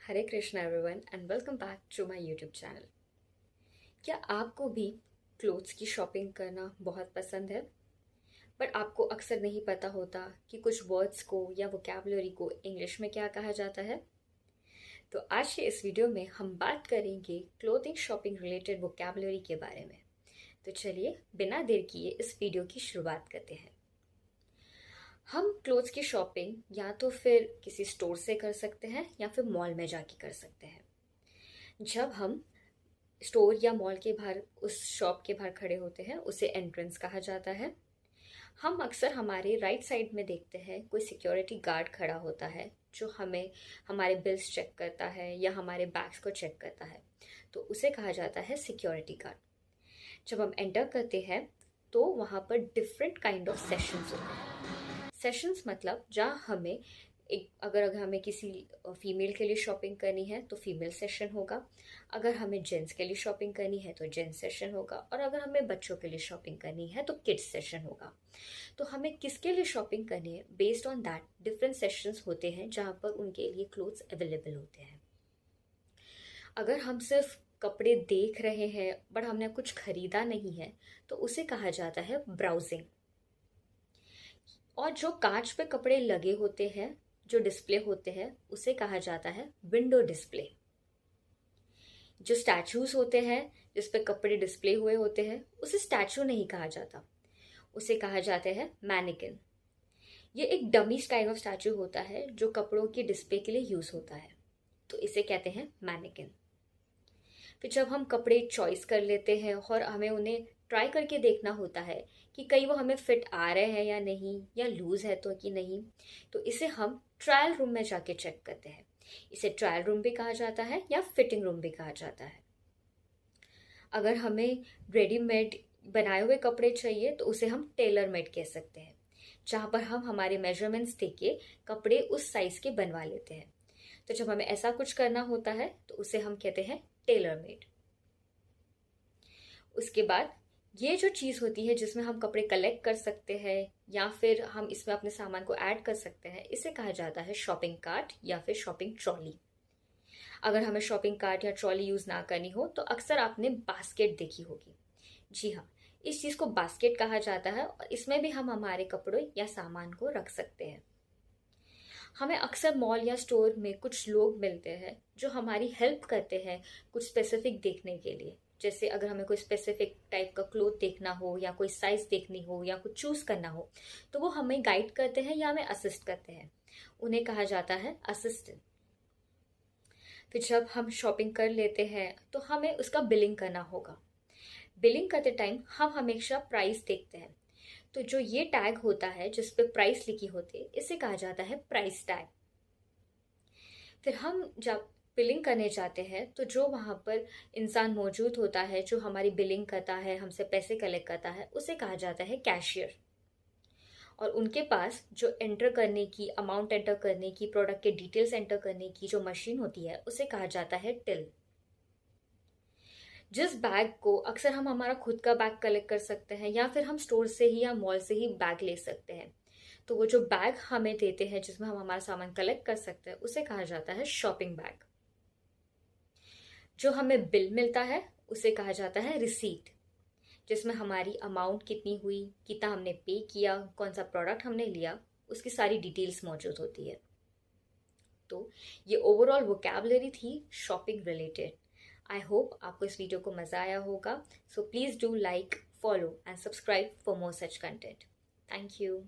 Hare Krishna everyone and welcome back to my YouTube channel. क्या आपको भी क्लोथ्स की शॉपिंग करना बहुत पसंद है, पर आपको अक्सर नहीं पता होता कि कुछ वर्ड्स को या वोकैबुलरी को इंग्लिश में क्या कहा जाता है? तो आज के इस वीडियो में हम बात करेंगे क्लोथिंग शॉपिंग रिलेटेड वोकैबुलरी के बारे में। तो चलिए बिना देर किए इस वीडियो की शुरुआत करते हैं। हम क्लोथ्स की शॉपिंग या तो फिर किसी स्टोर से कर सकते हैं या फिर मॉल में जाके कर सकते हैं। जब हम स्टोर या मॉल के बाहर उस शॉप के बाहर खड़े होते हैं उसे एंट्रेंस कहा जाता है। हम अक्सर हमारे राइट साइड में देखते हैं कोई सिक्योरिटी गार्ड खड़ा होता है जो हमें हमारे बिल्स चेक करता है या हमारे बैग्स को चेक करता है, तो उसे कहा जाता है सिक्योरिटी गार्ड। जब हम एंटर करते हैं तो वहाँ पर डिफरेंट काइंड ऑफ सेशंस होते हैं। सेशंस मतलब जहाँ हमें अगर हमें किसी फीमेल के लिए शॉपिंग करनी है तो फीमेल सेशन होगा, अगर हमें जेंट्स के लिए शॉपिंग करनी है तो जेंट्स सेशन होगा, और अगर हमें बच्चों के लिए शॉपिंग करनी है तो किड्स सेशन होगा। तो हमें किसके लिए शॉपिंग करनी है, based on that different sessions होते हैं जहाँ पर उनके लिए क्लोथ्स अवेलेबल होते हैं। अगर हम सिर्फ कपड़े देख रहे हैं बट हमने कुछ खरीदा नहीं है तो उसे कहा जाता है ब्राउजिंग। और जो कांच पे कपड़े लगे होते हैं, जो डिस्प्ले होते हैं, उसे कहा जाता है विंडो डिस्प्ले। जो स्टैचूज होते हैं जिस पे कपड़े डिस्प्ले हुए होते हैं उसे स्टैचू नहीं कहा जाता, उसे कहा जाता है मैनिकिन। ये एक डमी स्टाइल ऑफ स्टैचू होता है जो कपड़ों की डिस्प्ले के लिए यूज होता है, तो इसे कहते हैं मैनिकिन। फिर जब हम कपड़े चॉइस कर लेते हैं और हमें उन्हें ट्राई करके देखना होता है कि कहीं वो हमें फिट आ रहे हैं या नहीं, या लूज है तो कि नहीं, तो इसे हम ट्रायल रूम में जाके चेक करते हैं। इसे ट्रायल रूम भी कहा जाता है या फिटिंग रूम भी कहा जाता है। अगर हमें रेडीमेड बनाए हुए कपड़े चाहिए तो उसे हम टेलर मेड कह सकते हैं, जहाँ पर हम हमारे मेजरमेंट्स देके कपड़े उस साइज के बनवा लेते हैं। तो जब हमें ऐसा कुछ करना होता है तो उसे हम कहते हैं टेलर मेड। उसके बाद ये जो चीज़ होती है जिसमें हम कपड़े कलेक्ट कर सकते हैं या फिर हम इसमें अपने सामान को ऐड कर सकते हैं, इसे कहा जाता है शॉपिंग कार्ट या फिर शॉपिंग ट्रॉली। अगर हमें शॉपिंग कार्ट या ट्रॉली यूज़ ना करनी हो तो अक्सर आपने बास्केट देखी होगी। जी हाँ, इस चीज़ को बास्केट कहा जाता है और इसमें भी हम हमारे कपड़े या सामान को रख सकते हैं। हमें अक्सर मॉल या स्टोर में कुछ लोग मिलते हैं जो हमारी हेल्प करते हैं कुछ स्पेसिफिक देखने के लिए। जैसे अगर हमें कोई स्पेसिफिक टाइप का क्लोथ देखना हो या कोई साइज देखनी हो या कुछ चूज करना हो तो वो हमें गाइड करते हैं या हमें असिस्ट करते हैं, उन्हें कहा जाता है असिस्टेंट। फिर जब हम शॉपिंग कर लेते हैं तो हमें उसका बिलिंग करना होगा। बिलिंग करते टाइम हम हमेशा प्राइस देखते हैं, तो जो ये टैग होता है जिस पे प्राइस लिखी होती है इसे कहा जाता है प्राइस टैग। फिर हम जब बिलिंग करने जाते हैं तो जो वहाँ पर इंसान मौजूद होता है जो हमारी बिलिंग करता है, हमसे पैसे कलेक्ट करता है, उसे कहा जाता है कैशियर। और उनके पास जो एंटर करने की, अमाउंट एंटर करने की, प्रोडक्ट के डिटेल्स एंटर करने की जो मशीन होती है उसे कहा जाता है टिल। जिस बैग को अक्सर हम हमारा खुद का बैग कलेक्ट कर सकते हैं या फिर हम स्टोर से ही या मॉल से ही बैग ले सकते हैं, तो वो जो बैग हमें देते हैं जिसमें हम हमारा सामान कलेक्ट कर सकते हैं उसे कहा जाता है शॉपिंग बैग। जो हमें बिल मिलता है उसे कहा जाता है रिसीट, जिसमें हमारी अमाउंट कितनी हुई, कितना हमने पे किया, कौन सा प्रोडक्ट हमने लिया, उसकी सारी डिटेल्स मौजूद होती है। तो ये ओवरऑल वोकैबुलरी थी शॉपिंग रिलेटेड। आई होप आपको इस वीडियो को मज़ा आया होगा। So please do like, follow and subscribe for more such content. Thank you.